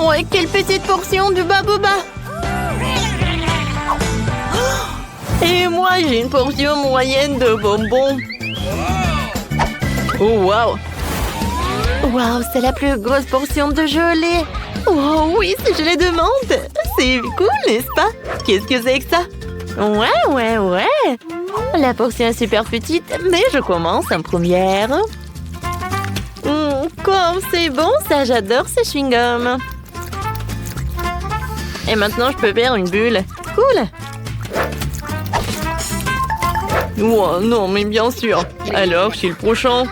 Ouais, quelle petite portion de baboba! Et moi, j'ai une portion moyenne de bonbons. Oh, waouh! Waouh, c'est la plus grosse portion de gelée. Oh oui, c'est gelée de menthe. C'est cool, n'est-ce pas? Qu'est-ce que c'est que ça? Ouais. La portion est super petite, mais je commence en première. Comme c'est bon, ça, j'adore ces chewing-gums. Et maintenant, je peux faire une bulle. Cool. Oh non, mais bien sûr. Alors, je suis le prochain.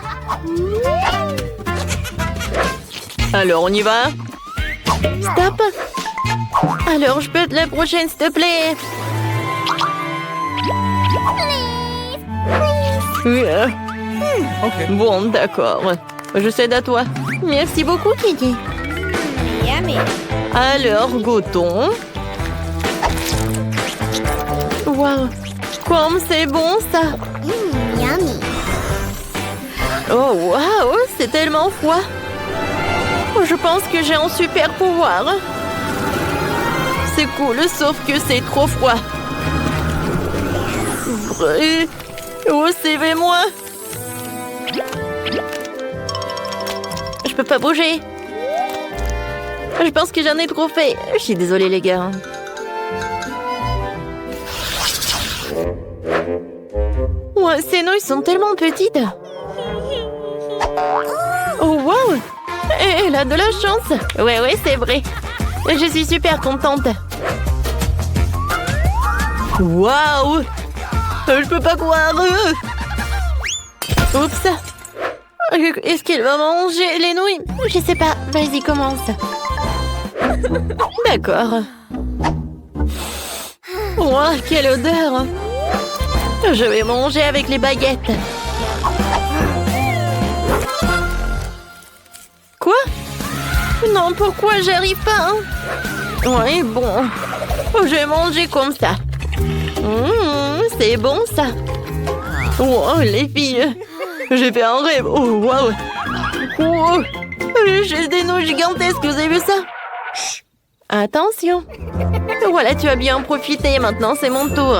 Alors, on y va? Stop. Alors, je peux être la prochaine, s'il te plaît? Ok. Bon, d'accord. Je cède à toi. Merci beaucoup, Kiki. Alors, goûtons. Waouh, comme c'est bon, ça. Yummy. Oh, waouh, c'est tellement froid. Je pense que j'ai un super pouvoir. C'est cool, sauf que c'est trop froid. Vrai. Oh, suivez-moi. Je peux pas bouger. Je pense que j'en ai trop fait. Je suis désolée, les gars. Ouais, ces nouilles sont tellement petites. Oh, wow! Elle a de la chance. Ouais, c'est vrai. Je suis super contente. Waouh! Je peux pas croire. Oups. Est-ce qu'il va manger les nouilles? Je sais pas. Vas-y, commence. D'accord. Wow, quelle odeur! Je vais manger avec les baguettes. Quoi? Non, pourquoi j'arrive pas? Oui, bon. Je vais manger comme ça. C'est bon, ça. Wow, les filles. J'ai fait un rêve. Oh, waouh. Oh, j'ai des nouilles gigantesques. Vous avez vu ça? Attention. Voilà, tu as bien profité. Maintenant, c'est mon tour.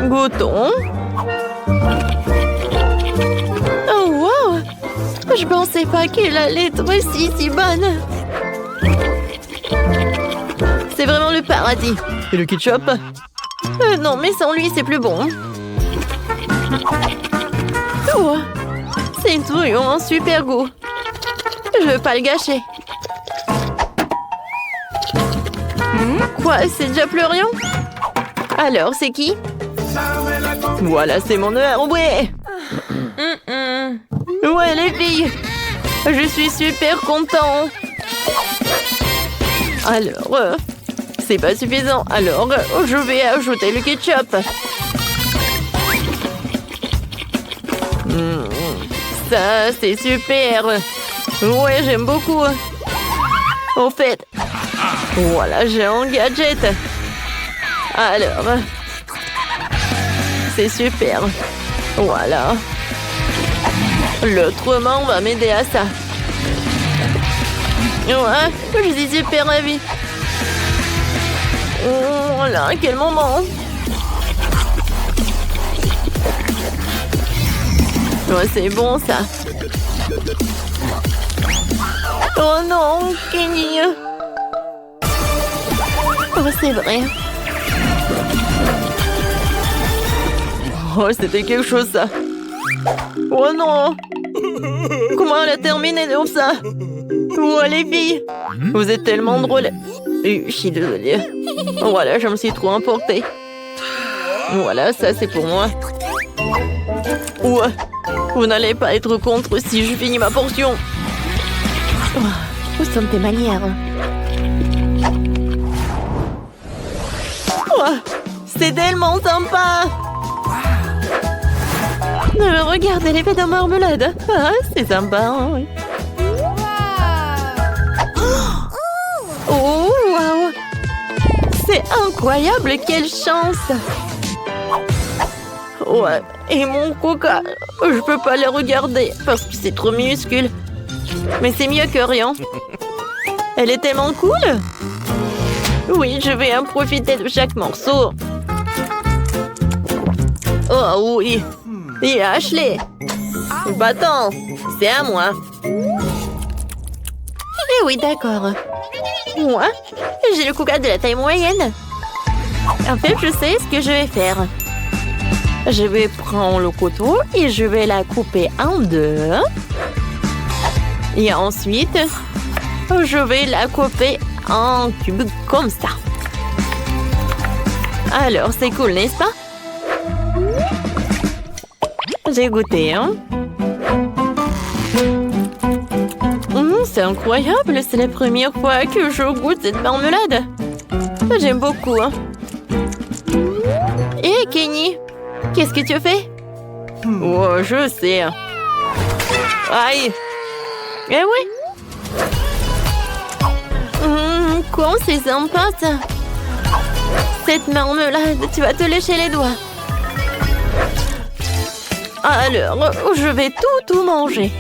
Goûtons. Oh, wow! Je pensais pas qu'elle allait être si bonne. C'est vraiment le paradis. Et le ketchup? Non, mais sans lui, c'est plus bon. Oh, ces nouilles ont un super goût. Je veux pas le gâcher. Quoi? C'est déjà plus rien? Alors, c'est qui? Voilà, c'est mon heure, ouais! Ouais, les filles! Je suis super content! Alors, c'est pas suffisant. Alors, je vais ajouter le ketchup. Ça, c'est super! Ouais, j'aime beaucoup. Au fait, voilà, j'ai un gadget. Alors, c'est super. Voilà. L'autre main va m'aider à ça. Ouais, je suis super ravie. Voilà, quel moment. Ouais, c'est bon, ça. Oh non, Kenny. Oh, c'est vrai. Oh, c'était quelque chose, ça. Oh non! Comment elle a terminé comme ça? Oh, les filles! Vous êtes tellement drôles. Je suis désolée. Voilà, je me suis trop emportée. Voilà, ça, c'est pour moi. Ouais, vous n'allez pas être contre si je finis ma portion. Oh, où sont tes manières? Oh, c'est tellement sympa! Regardez les fêtes de marmelade. Ah, c'est sympa. Hein? Oh, waouh! C'est incroyable, quelle chance! Ouais, et mon coca, je peux pas les regarder parce que c'est trop minuscule. Mais c'est mieux que rien. Elle est tellement cool. Oui, je vais en profiter de chaque morceau. Oh oui. Et Ashley. Bâton, c'est à moi. Eh oui, d'accord. Moi, j'ai le coca de la taille moyenne. En fait, je sais ce que je vais faire. Je vais prendre le couteau et je vais la couper en deux. Et ensuite, je vais la couper en cubes comme ça. Alors, c'est cool, n'est-ce pas? J'ai goûté, hein? C'est incroyable, c'est la première fois que je goûte cette marmelade. J'aime beaucoup. Hein? Hé, Kenny, qu'est-ce que tu fais? Oh, je sais. Aïe. Eh oui. Quoi, c'est sympa, ça. Cette marmelade, tu vas te lécher les doigts. Alors, je vais tout manger.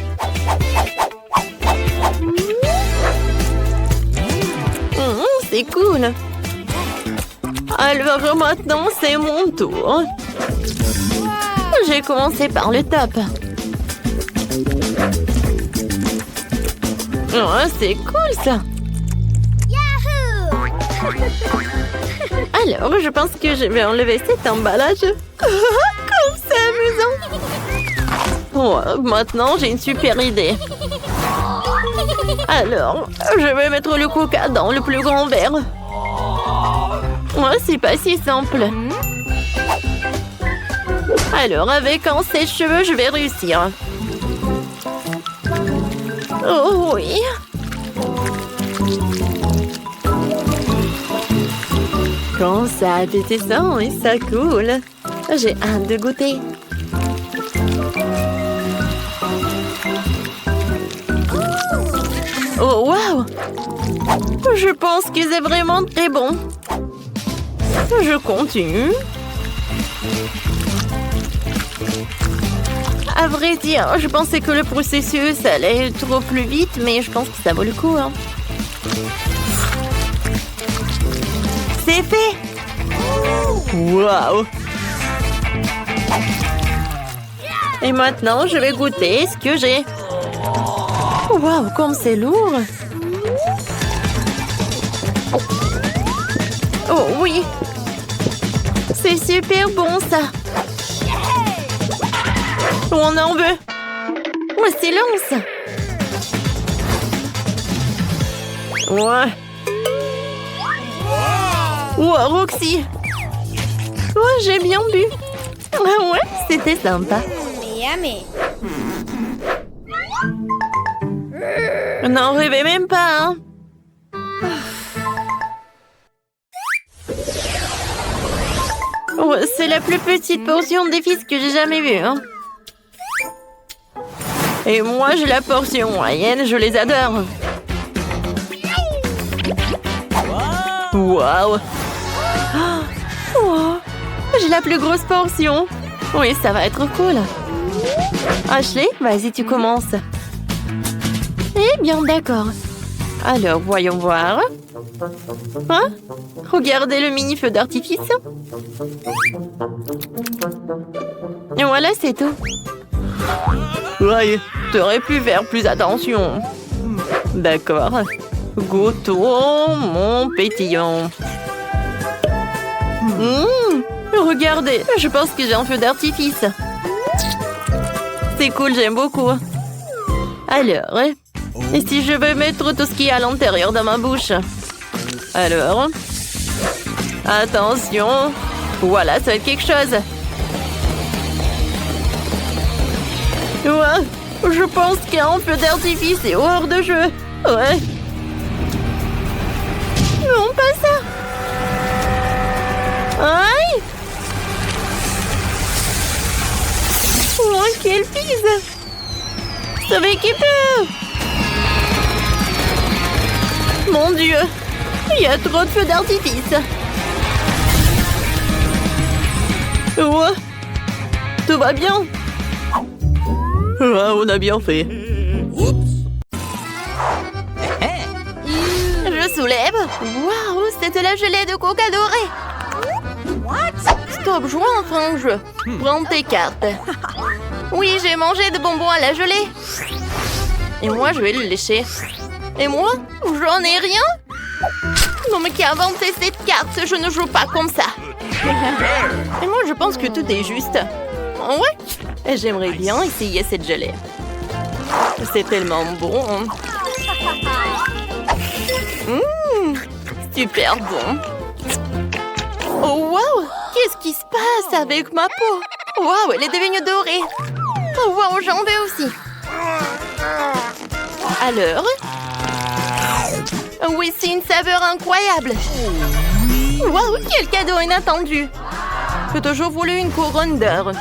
C'est cool. Alors maintenant, c'est mon tour. J'ai commencé par le top. Oh, c'est cool ça. Alors, je pense que je vais enlever cet emballage. Comme c'est amusant. Oh, maintenant, j'ai une super idée. Alors, je vais mettre le coca dans le plus grand verre. Oh, c'est pas si simple. Alors, avec un sèche-cheveux, je vais réussir. Oh oui. Quand ça appétissant et ça coule. J'ai hâte de goûter. Oh, waouh! Je pense que c'est vraiment très bon. Je continue. À vrai dire, je pensais que le processus allait trop plus vite, mais je pense que ça vaut le coup. Hein. C'est fait! Waouh! Et maintenant, je vais goûter ce que j'ai. Waouh, comme c'est lourd! Oh oui! C'est super bon, ça! On en veut! Oh, silence! Ouais! Oh, Roxy! Oh, j'ai bien bu! Ah ouais, c'était sympa! Yummy. N'en rêvez même pas, hein? Oh, c'est la plus petite portion des fils que j'ai jamais vue, hein? Et moi, j'ai la portion moyenne, je les adore. Waouh! Oh, j'ai la plus grosse portion. Oui, ça va être cool. Ashley, vas-y, tu commences. Eh bien, d'accord. Alors, voyons voir. Hein? Regardez le mini-feu d'artifice. Et voilà, c'est tout. Ouais, t'aurais pu faire plus attention. D'accord. Goûtons mon pétillant. Regardez, je pense que j'ai un feu d'artifice. C'est cool, j'aime beaucoup. Alors, et si je veux mettre tout ce qui est à l'intérieur de ma bouche? Alors, attention. Voilà, ça va être quelque chose. Ouais, je pense qu'un feu d'artifice est hors de jeu. Ouais. Non, pas ça. Aïe. Oh, quelle pise. Sauvez-qui peut. Mon Dieu, il y a trop de feux d'artifice. Ouais. Tout va bien. Ah, on a bien fait. Waouh, c'est de la gelée de coca dorée. Stop, jouons enfin au jeu. Prends tes cartes. Oui, j'ai mangé de bonbons à la gelée. Et moi, je vais le lécher. Et moi, j'en ai rien. Non, mais qui a inventé cette carte? Je ne joue pas comme ça. Et moi, je pense que tout est juste. Ouais. Et j'aimerais bien essayer cette gelée. C'est tellement bon. Super bon. Oh, wow! Qu'est-ce qui se passe avec ma peau? Wow, elle est devenue dorée. Oh, wow, j'en veux aussi. Alors? Oui, c'est une saveur incroyable. Wow, quel cadeau inattendu. J'ai toujours voulu une couronne d'or.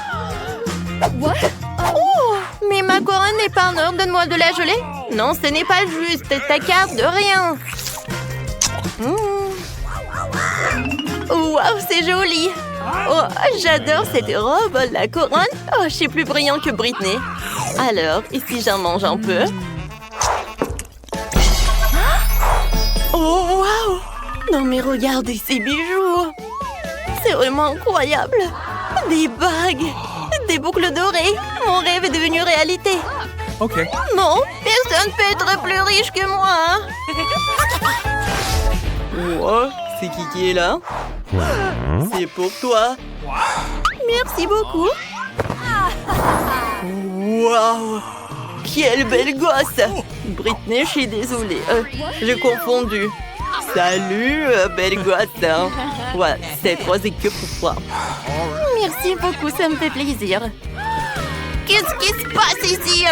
Oh, mais ma couronne n'est pas en or. Donne-moi de la gelée. Non, ce n'est pas juste. Ta carte de rien. Wow, c'est joli. Oh, j'adore cette robe. La couronne. Oh, je suis plus brillant que Britney. Alors, et si j'en mange un peu? Oh, wow! Non, mais regardez ces bijoux! C'est vraiment incroyable! Des bagues! Des boucles dorées! Mon rêve est devenu réalité! Ok. Non, personne ne peut être plus riche que moi! Wow, c'est qui est là? C'est pour toi! Merci beaucoup! Wow! Quelle belle gosse! Britney, je suis désolée. J'ai confondu. Salut, belle gosse. Ouais, cette rose est que pour toi. Merci beaucoup, ça me fait plaisir. Qu'est-ce qui se passe ici?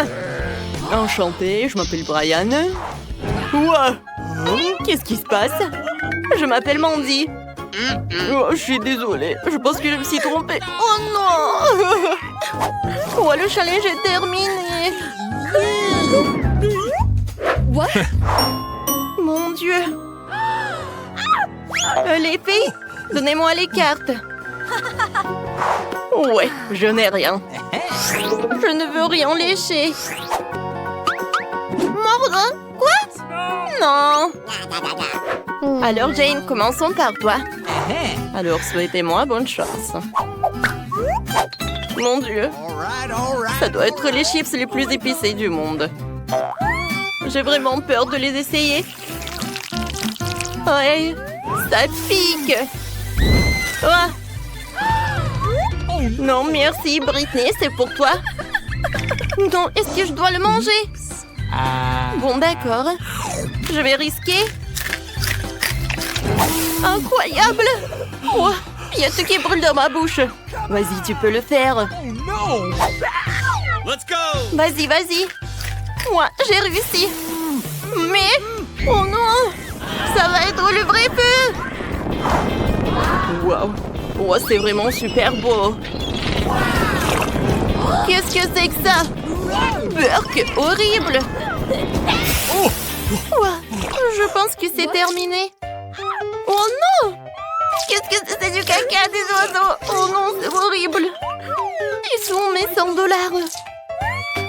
Enchantée, je m'appelle Brian. Ouais. Qu'est-ce qui se passe? Je m'appelle Mandy. Oh, je suis désolée. Je pense que je me suis trompée. Oh non! Ouais, le challenge est terminé. What? Mon Dieu! Les filles, donnez-moi les cartes. Ouais, je n'ai rien. Je ne veux rien lécher. Mordre? Quoi? Non. Alors Jane, commençons par toi. Alors souhaitez-moi bonne chance. Mon Dieu, ça doit être les chips les plus épicés du monde. J'ai vraiment peur de les essayer. Ouais, ça pique. Oh. Non, merci, Britney, c'est pour toi. Non, est-ce que je dois le manger? Bon, d'accord. Je vais risquer. Incroyable! Oh, il y a tout qui brûle dans ma bouche. Vas-y, tu peux le faire. Vas-y, vas-y. Moi, j'ai réussi. Mais... oh non! Ça va être le vrai feu! Wow! Oh, c'est vraiment super beau! Qu'est-ce que c'est que ça? Burk, horrible! Oh, je pense que c'est terminé. Oh non! Qu'est-ce que c'est du caca des oiseaux? Oh non, c'est horrible! Ils sont mes $100.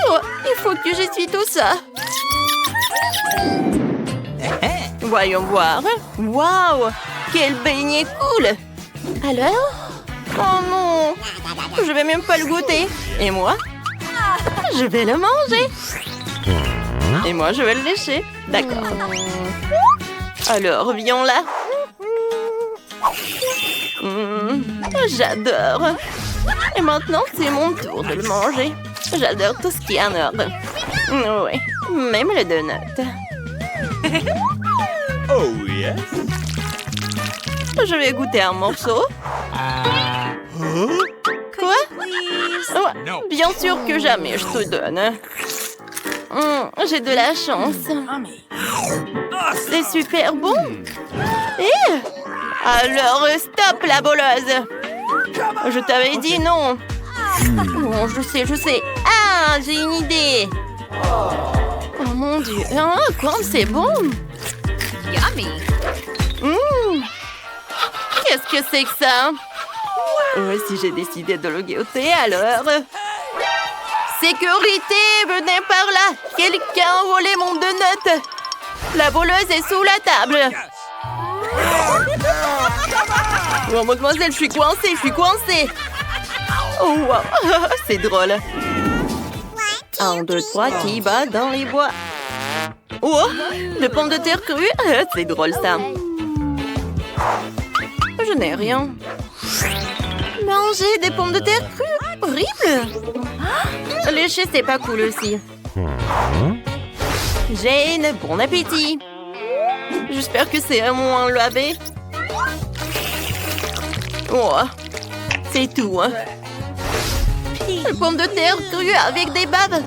Oh, il faut que j'essuie tout ça. Voyons voir. Waouh! Quel beignet cool! Alors? Oh non! Je vais même pas le goûter. Et moi? Je vais le manger. Et moi, je vais le lécher. D'accord. Alors, viens là. J'adore. Et maintenant, c'est mon tour de le manger. J'adore tout ce qui est en ordre. Oui, même le donut. Oh yes. Je vais goûter un morceau. Quoi? Oh, bien sûr que jamais je te donne. J'ai de la chance. C'est super bon. Et alors, stop la boleuse. Je t'avais dit non. Bon, je sais. Ah, j'ai une idée. Oh mon Dieu. Ah, comme c'est bon. Yummy. Qu'est-ce que c'est que ça? Ouais, si j'ai décidé de le goûter, alors... Sécurité, venez par là. Quelqu'un a volé mon donut. La voleuse est sous la table. Oh, mademoiselle, je suis coincée. Oh, wow. C'est drôle. 1, 2, 3, qui bat dans les bois? Oh, des pommes de terre crues. C'est drôle, ça. Je n'ai rien. Manger des pommes de terre crues? Horrible. Lécher, c'est pas cool aussi. Jane, bon appétit. J'espère que c'est moins lavé. Oh, c'est tout. Hein. Des pommes de terre crues avec des babes.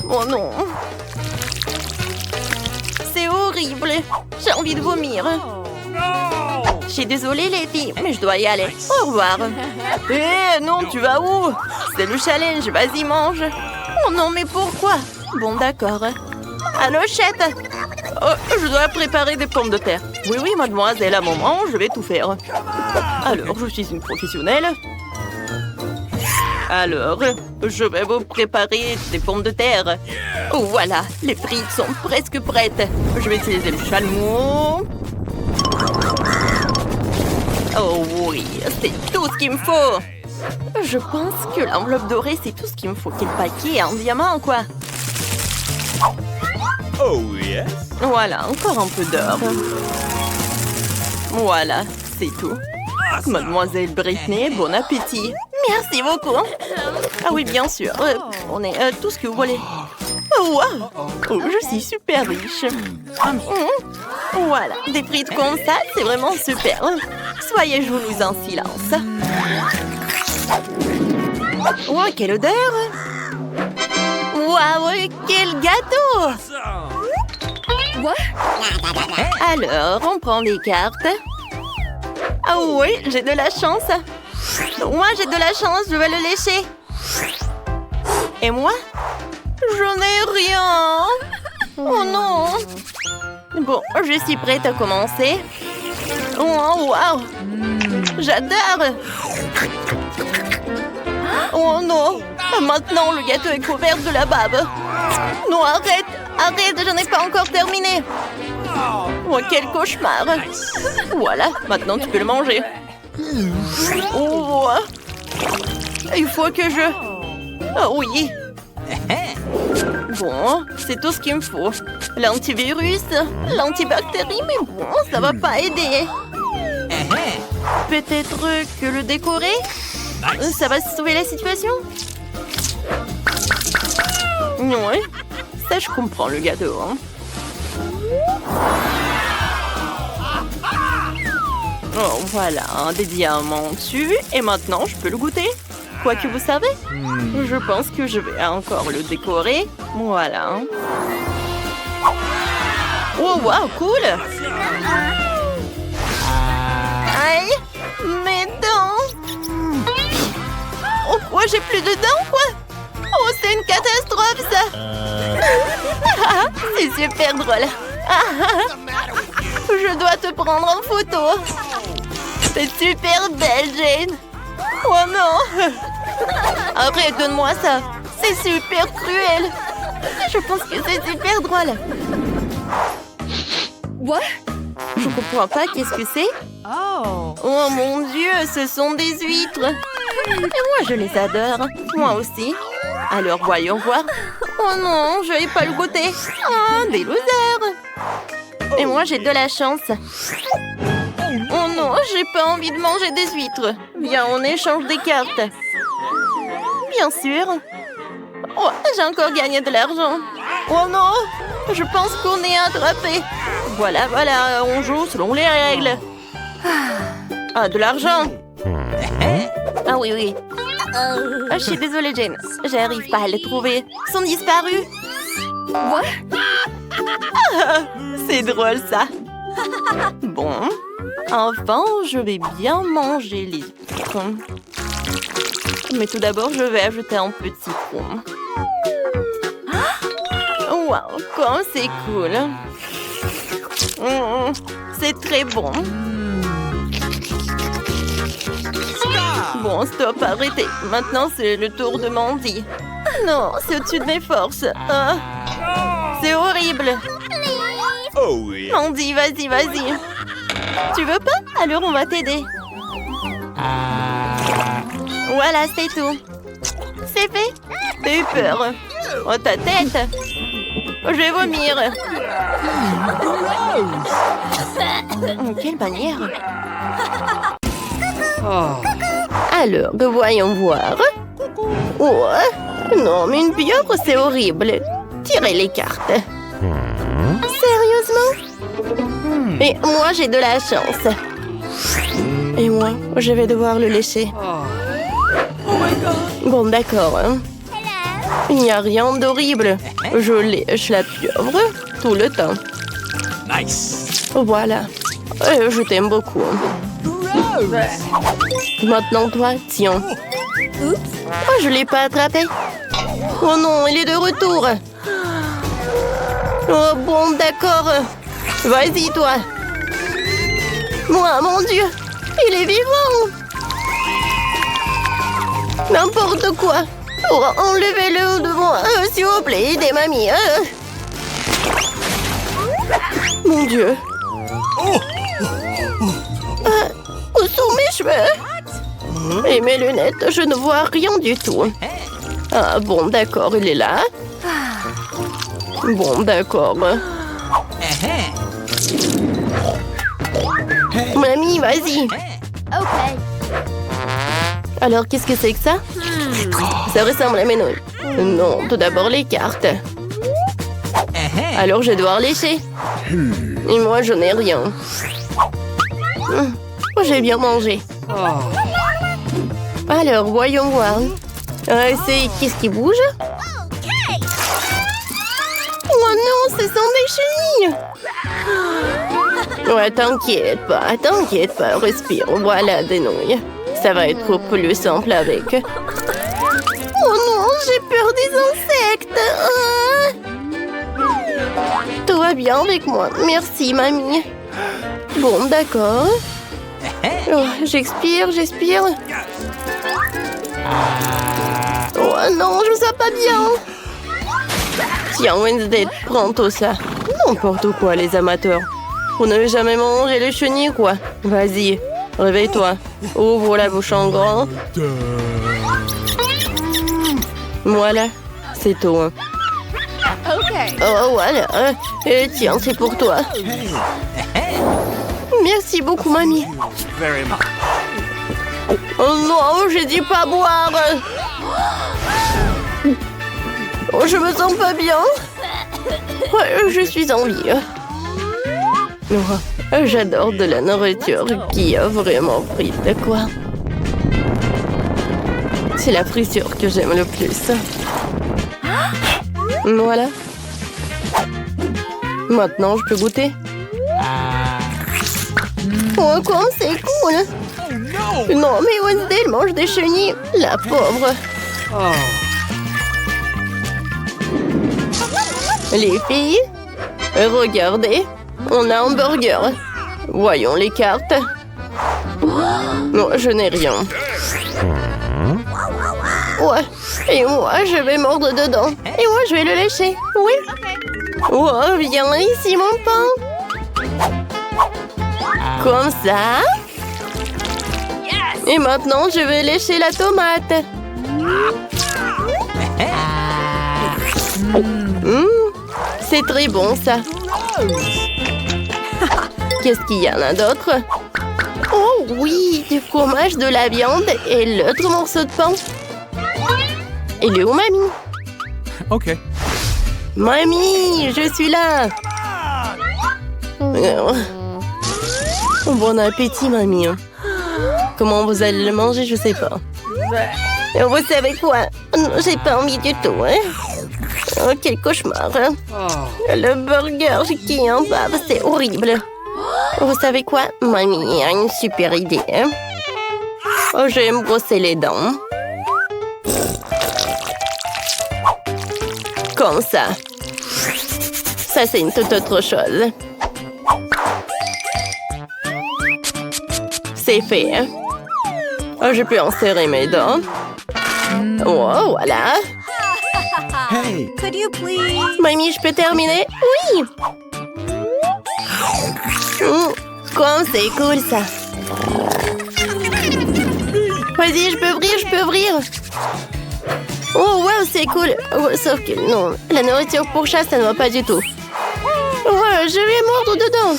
Oh non. C'est horrible. J'ai envie de vomir. Je suis désolée les filles, mais je dois y aller. Au revoir. Eh non, tu vas où? C'est le challenge, vas-y mange. Oh non, mais pourquoi? Bon, d'accord. Allô, chette. Oh, je dois préparer des pommes de terre. Oui, mademoiselle, à un moment, je vais tout faire. Alors, je suis une professionnelle. Alors, je vais vous préparer des pommes de terre. Oh, voilà, les frites sont presque prêtes. Je vais utiliser le chalumeau. Oh oui, c'est tout ce qu'il me faut. Je pense que l'enveloppe dorée, c'est tout ce qu'il me faut. Quel paquet en diamant, quoi. Oh yes. Voilà, encore un peu d'or. Voilà, c'est tout. Mademoiselle Britney, bon appétit. Merci beaucoup. Ah oui, bien sûr. On est tout ce que vous voulez. Oh, wow. Oh, je suis super riche. Voilà, des frites comme ça, c'est vraiment super. Soyez jalouse en silence. Oh, quelle odeur. Waouh, quel gâteau. Alors, on prend des cartes. Ah oui, j'ai de la chance. Moi, j'ai de la chance, je vais le lécher. Et moi? Je n'ai rien. Oh non. Bon, je suis prête à commencer. Oh, wow. J'adore. Oh non. Maintenant, le gâteau est couvert de la bave. Non, arrête. Arrête, je n'ai pas encore terminé. Oh, quel cauchemar. Voilà, maintenant tu peux le manger. Oh, il faut que je... Ah oui. Bon, c'est tout ce qu'il me faut. L'antivirus, l'antibactérie, mais bon, ça va pas aider. Peut-être que le décorer, ça va sauver la situation. Ouais, ça je comprends le gâteau. Hein. Oh, voilà, des diamants dessus. Et maintenant, je peux le goûter. Quoique vous savez, je pense que je vais encore le décorer. Voilà. Oh, wow, cool. Aïe, mes dents. Oh, quoi, j'ai plus de dents, quoi. Oh, c'est une catastrophe, ça. C'est super drôle. Je dois te prendre en photo. C'est super belle, Jane. Oh non. Arrête, donne-moi ça. C'est super cruel. Je pense que c'est super drôle. What? Je comprends pas, qu'est-ce que c'est? Oh mon Dieu, ce sont des huîtres. Et moi, je les adore. Moi aussi. Alors, voyons voir. Oh non, je vais pas le goûter. Ah, des losers. Et moi, j'ai de la chance. Oh non, j'ai pas envie de manger des huîtres. Viens, on échange des cartes. Bien sûr. Oh, j'ai encore gagné de l'argent. Oh non, je pense qu'on est attrapés. Voilà, on joue selon les règles. Ah, de l'argent. Ah oui. Je suis désolée, Jane. J'arrive pas à les trouver. Ils sont disparus. What? C'est drôle, ça. Bon. Enfin, je vais bien manger les huîtres. Mais tout d'abord, je vais ajouter un peu de citron. Waouh, comme c'est cool. C'est très bon. Bon, stop, arrêtez. Maintenant, c'est le tour de Mandy. Non, c'est au-dessus de mes forces. C'est horrible. Oh oui. Mandy, vas-y. Tu veux pas? Alors on va t'aider. Voilà, c'est tout. C'est fait. T'as eu peur. Oh, ta tête. Je vais vomir. Quelle manière. Alors, voyons voir. Oh, non, mais une pieuvre, c'est horrible. Tirez les cartes. Sérieusement? Et moi, j'ai de la chance. Et moi, je vais devoir le lécher. Bon, d'accord. Il n'y a rien d'horrible. Je lèche la pieuvre tout le temps. Nice. Voilà. Je t'aime beaucoup. Maintenant, toi, tiens. Oh, je ne l'ai pas attrapé. Oh non, il est de retour. Oh bon, d'accord. Vas-y, toi. Moi, mon Dieu, il est vivant. N'importe quoi. Oh, enlevez-le de moi, s'il vous plaît, aidez mamie. Mon Dieu. Où sont mes cheveux? Et mes lunettes, je ne vois rien du tout. Ah bon, d'accord, il est là. Bon, d'accord. Mamie, vas-y. Ok. Alors, qu'est-ce que c'est que ça? Ça ressemble à mes nouilles. Non, tout d'abord les cartes. Alors, je dois devoir lécher. Et moi, je n'ai rien. J'ai bien mangé. Alors, voyons voir. C'est... Qu'est-ce qui bouge? Oh non, ce sont des chenilles! Ouais, t'inquiète pas, respire. Voilà des nouilles. Ça va être plus simple avec. Oh non, j'ai peur des insectes. Tout va bien avec moi. Merci, mamie. Bon, d'accord. Oh, j'expire. Oh non, je me sens pas bien. Tiens, Wednesday, prends tout ça. N'importe quoi, les amateurs. Vous n'avez jamais mangé le chenille, quoi. Vas-y, réveille-toi. Ouvre la bouche en grand. Voilà, c'est tout. Ok. Oh, voilà. Et tiens, c'est pour toi. Merci beaucoup, mamie. Very much. Oh non, j'ai dit pas boire. Oh, je me sens pas bien. Ouais, je suis en vie. Oh, j'adore de la nourriture qui a vraiment pris de quoi. C'est la friture que j'aime le plus. Voilà. Maintenant, je peux goûter. Oh, comme c'est cool. Non, mais Wednesday, elle mange des chenilles. La pauvre. Les filles, regardez, on a un burger. Voyons les cartes. Non, je n'ai rien. Ouais, et moi, je vais mordre dedans. Et moi, je vais le lécher. Oui. Oh, viens ici, mon pain. Comme ça. Et maintenant, je vais lécher la tomate. C'est très bon, ça. Qu'est-ce qu'il y en a d'autre? Oh oui, du fromage, de la viande et l'autre morceau de pain. Il est où, mamie? Ok. Mamie, je suis là. Bon appétit, mamie. Comment vous allez le manger, je sais pas. Vous savez quoi? J'ai pas envie du tout, hein? Oh, quel cauchemar. Le burger qui est en bas, c'est horrible. Vous savez quoi? Mamie a une super idée. Oh, je vais me brosser les dents. Comme ça. Ça, c'est une toute autre chose. C'est fait. Oh, je peux en serrer mes dents. Oh, voilà. Hey. Could you please? Mamie, je peux terminer? Oui. Comme c'est cool, ça. Vas-y, je peux ouvrir. Oh, wow, c'est cool. Oh, sauf que non, la nourriture pour chat, ça ne va pas du tout. Oh, je vais mordre dedans.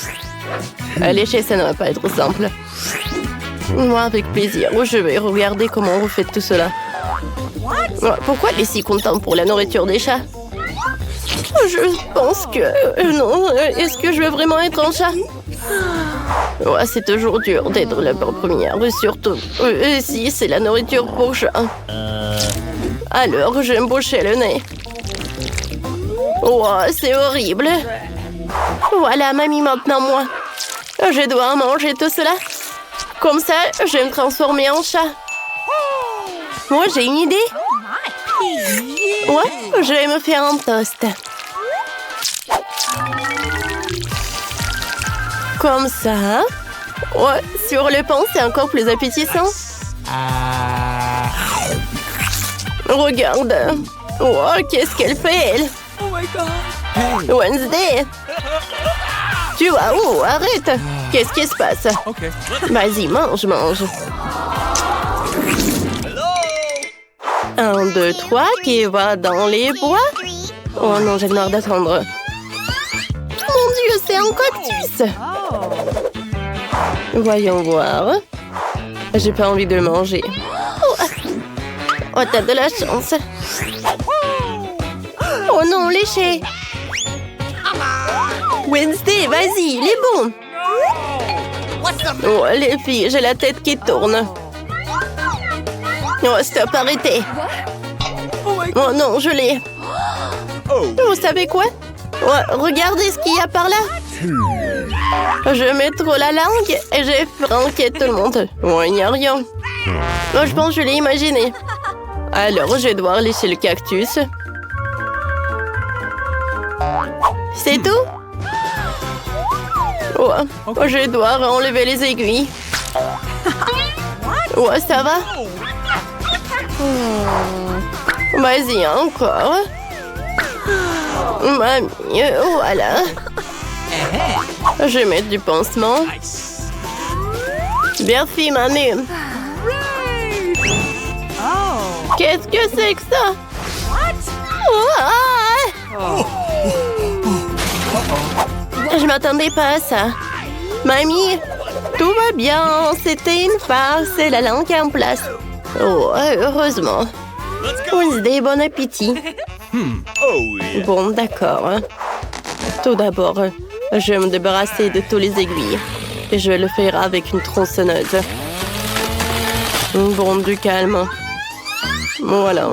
Lécher, ça ne va pas être simple. Moi, avec plaisir. Je vais regarder comment vous faites tout cela. Pourquoi elle est si contente pour la nourriture des chats? Je pense que... non, est-ce que je veux vraiment être un chat? Ouais, c'est toujours dur d'être la première, surtout si c'est la nourriture pour chat. Alors, je vais me boucher le nez. Oh, c'est horrible. Voilà, mamie, maintenant moi. Je dois manger tout cela. Comme ça, je vais me transformer en chat. Moi, j'ai une idée. Ouais, je vais me faire un toast. Comme ça. Ouais, sur le pain, c'est encore plus appétissant. Regarde. Oh, qu'est-ce qu'elle fait, elle? Oh my God. Wednesday. Tu vas où? Arrête. Qu'est-ce qui se passe? Okay. Vas-y, mange. 1, 2, 3, qui va dans les bois? Oh non, j'ai le noir d'attendre. Mon Dieu, c'est un cactus! Voyons voir. J'ai pas envie de le manger. Oh, t'as de la chance. Oh non, léché. Wednesday, vas-y, il est bon. Oh, les filles, j'ai la tête qui tourne. Oh, stop, arrêtez. Oh non, je l'ai. Vous savez quoi? Ouais, regardez ce qu'il y a par là. Je mets trop la langue et j'ai franqué tout le monde. Oh, il n'y a rien. Oh, je pense que je l'ai imaginé. Alors, je vais devoir lécher le cactus. C'est tout? Oh, je dois enlever les aiguilles. Oh, ça va? Vas-y, encore. Mamie, voilà. Je vais mettre du pansement. Merci, mamie. Qu'est-ce que c'est que ça? Je m'attendais pas à ça. Mamie, tout va bien. C'était une farce. C'est la langue en place. Oh, heureusement. Wednesday, bon appétit. Bon, d'accord. Tout d'abord, je vais me débarrasser de tous les aiguilles. Et je vais le faire avec une tronçonneuse. Bon, du calme. Voilà.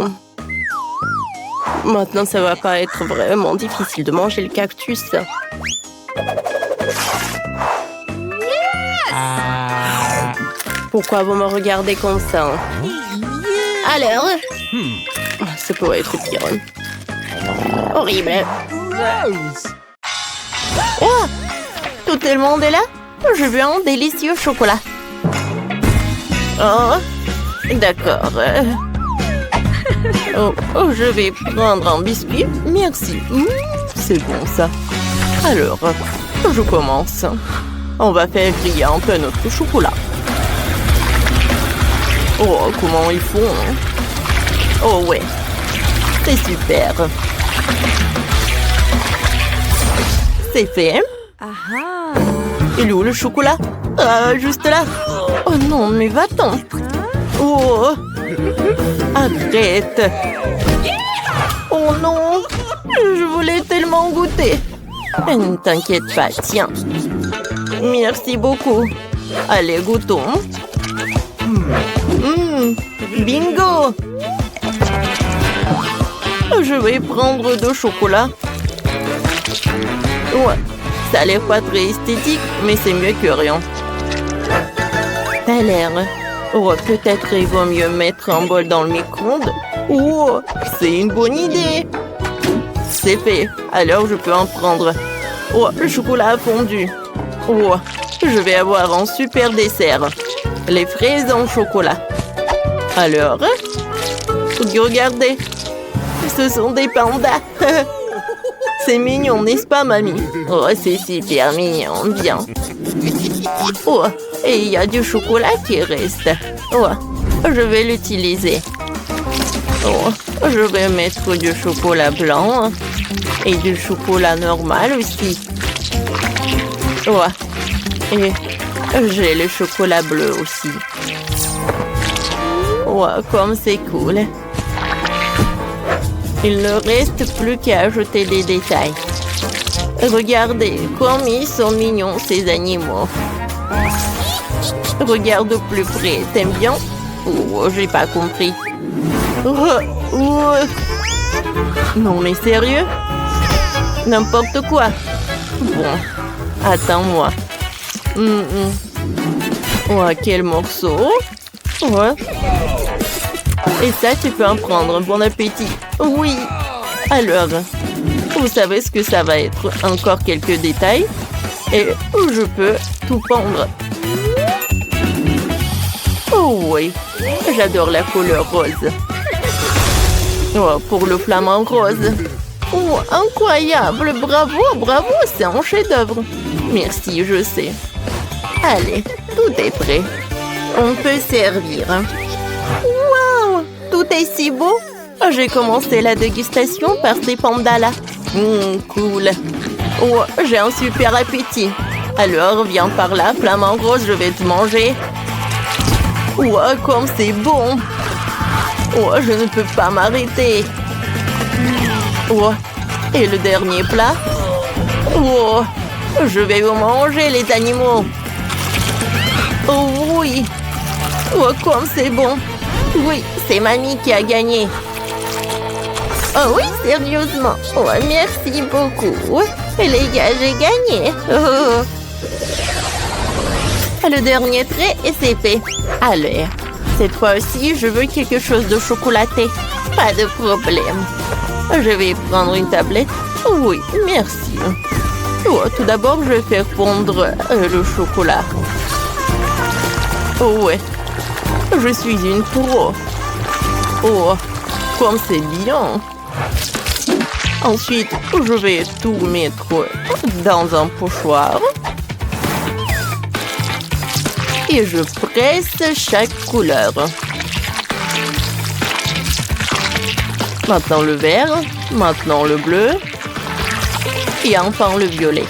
Maintenant, ça va pas être vraiment difficile de manger le cactus. Pourquoi vous me regardez comme ça? Alors? Ça pourrait être pire. Horrible. Oh! Tout le monde est là? Je veux un délicieux chocolat. Oh, d'accord. Oh, je vais prendre un biscuit. Merci. C'est bon, ça. Alors, je commence. On va faire griller un peu notre chocolat. Oh, comment ils font? Oh, ouais. C'est super. C'est fait. Il est où le chocolat? Juste là. Oh non, mais va-t'en. Oh. Arrête. Oh non. Je voulais tellement goûter. Ne t'inquiète pas, tiens. Merci beaucoup. Allez, goûtons. Bingo. Je vais prendre du chocolat. Ouais, ça a l'air pas très esthétique, mais c'est mieux que rien. Ça a l'air. Oh, peut-être il vaut mieux mettre un bol dans le micro-ondes. Oh, c'est une bonne idée. C'est fait, alors je peux en prendre. Oh, le chocolat a fondu. Oh, je vais avoir un super dessert. Les fraises en chocolat. Alors, regardez. Ce sont des pandas. C'est mignon, n'est-ce pas, mamie? Oh, c'est super mignon, bien. Oh, et il y a du chocolat qui reste. Oh, je vais l'utiliser. Oh, je vais mettre du chocolat blanc et du chocolat normal aussi. Oh, et j'ai le chocolat bleu aussi. Oh, comme c'est cool. Il ne reste plus qu'à ajouter des détails. Regardez comme ils sont mignons, ces animaux. Regarde de plus près. T'aimes bien? Oh, j'ai pas compris. Non, mais sérieux? N'importe quoi. Bon, attends-moi. Oh, quel morceau. Ouais. Et ça, tu peux en prendre. Bon appétit. Oui. Alors, vous savez ce que ça va être? Encore quelques détails. Et je peux tout pendre. Oh oui, j'adore la couleur rose. Oh, pour le flamant rose. Oh, incroyable. Bravo, bravo, c'est un chef-d'œuvre. Merci, je sais. Allez, tout est prêt. On peut servir. Waouh, tout est si beau. J'ai commencé la dégustation par ces pandas-là. Cool. Oh, j'ai un super appétit. Alors, viens par là, flamant rose, je vais te manger. Oh, comme c'est bon. Oh, je ne peux pas m'arrêter. Oh, et le dernier plat. Oh, je vais vous manger, les animaux. Oh oui. Oh, comme c'est bon. Oui, c'est mamie qui a gagné. Oh oui, sérieusement. Oh, merci beaucoup. Et les gars, j'ai gagné. Oh. Le dernier trait et c'est fait. Allez, cette fois aussi, je veux quelque chose de chocolaté. Pas de problème. Je vais prendre une tablette. Oui, merci. Oh, tout d'abord, je vais faire fondre le chocolat. Oh ouais, je suis une pro. Oh, comme c'est bien. Ensuite, je vais tout mettre dans un pochoir. Et je presse chaque couleur. Maintenant le vert, maintenant le bleu. Et enfin le violet.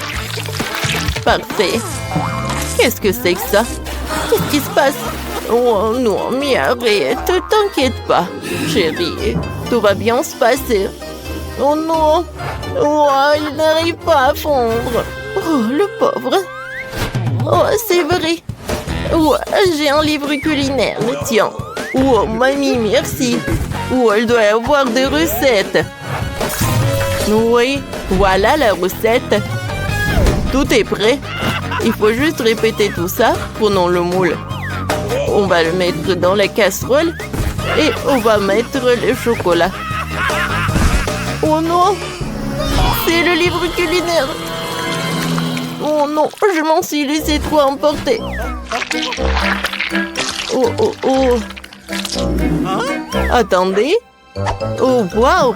Parfait. Qu'est-ce que c'est que ça? Qu'est-ce qui se passe? Oh non, mais arrête, t'inquiète pas, chérie. Tout va bien se passer. Oh non. Oh, il n'arrive pas à fondre. Oh, le pauvre. Oh, c'est vrai. Oh, j'ai un livre culinaire, tiens. Oh, mamie, merci. Oh, elle doit avoir des recettes. Oui, voilà la recette. Tout est prêt. Il faut juste répéter tout ça. Prenons le moule. On va le mettre dans la casserole et on va mettre le chocolat. Oh non, c'est le livre culinaire. Oh non, je m'en suis laissé trop emporter. Oh, oh, oh. Attendez. Oh, waouh.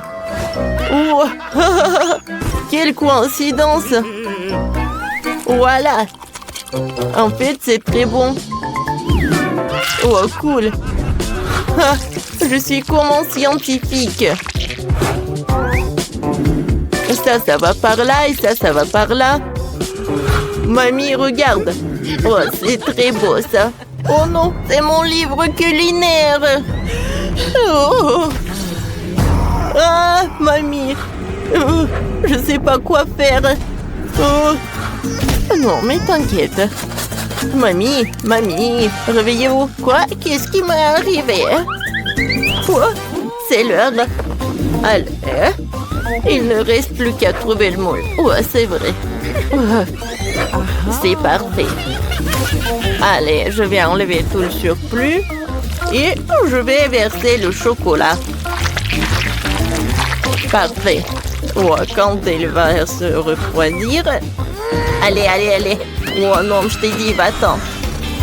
Oh. Quelle coïncidence. Voilà. En fait, c'est très bon. Oh, cool. Je suis comme un scientifique. Ça va par là et ça va par là. Mamie, regarde. Oh, c'est très beau, ça. Oh non, c'est mon livre culinaire. Oh. Ah, mamie. Oh, je sais pas quoi faire. Oh. Non, mais t'inquiète. Mamie, réveillez-vous. Quoi? Qu'est-ce qui m'est arrivé? Quoi? C'est l'heure. Allez. Il ne reste plus qu'à trouver le moule. Oh, c'est vrai. C'est parfait. Allez, je vais enlever tout le surplus. Et je vais verser le chocolat. Parfait. Oh, quand il va se refroidir... Allez. Oh non, je t'ai dit, va-t'en.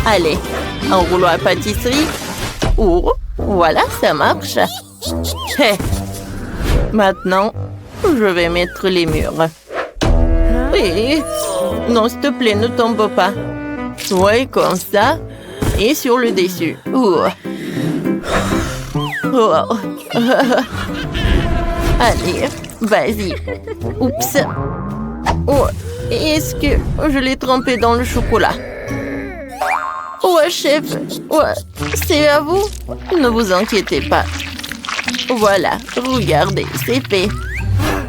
Allez, un rouleau à pâtisserie. Oh, voilà, ça marche. Hey. Maintenant, je vais mettre les murs. Oui. Non, s'il te plaît, ne tombe pas. Oui, comme ça. Et sur le dessus. Oh. Oh. Allez, vas-y. Oups. Oh. Est-ce que je l'ai trempé dans le chocolat? Ouais, chef. Ouais, c'est à vous. Ne vous inquiétez pas. Voilà, regardez, c'est fait.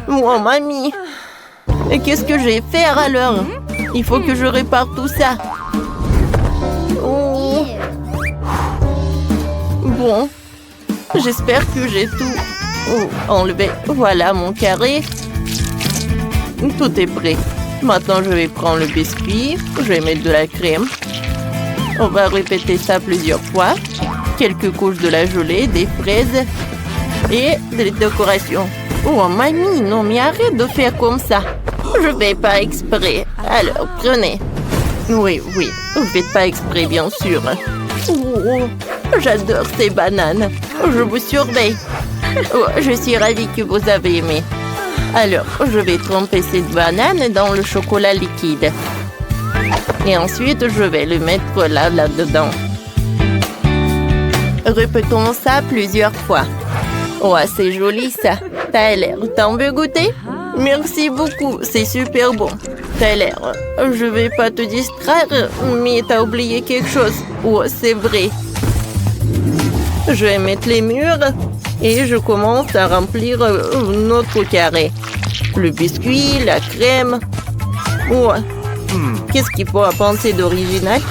Oh, mamie. Et qu'est-ce que je vais faire alors? Il faut que je répare tout ça. Oh. Bon, j'espère que j'ai tout enlevé. Voilà mon carré. Tout est prêt. Maintenant, je vais prendre le biscuit. Je vais mettre de la crème. On va répéter ça plusieurs fois. Quelques couches de la gelée, des fraises et des décorations. Oh, mamie, non, mais arrête de faire comme ça. Je fais pas exprès. Alors, prenez. Oui, vous faites pas exprès, bien sûr. Oh, j'adore ces bananes. Je vous surveille. Oh, je suis ravie que vous avez aimé. Alors, je vais tremper cette banane dans le chocolat liquide. Et ensuite, je vais le mettre là-dedans. Répétons ça plusieurs fois. Oh, c'est joli ça. T'as l'air. T'en veux goûter? Merci beaucoup, c'est super bon. T'as l'air. Je vais pas te distraire, mais t'as oublié quelque chose. Oh, c'est vrai. Je vais mettre les murs et je commence à remplir notre carré. Le biscuit, la crème. Oh. Qu'est-ce qu'il faut penser d'original?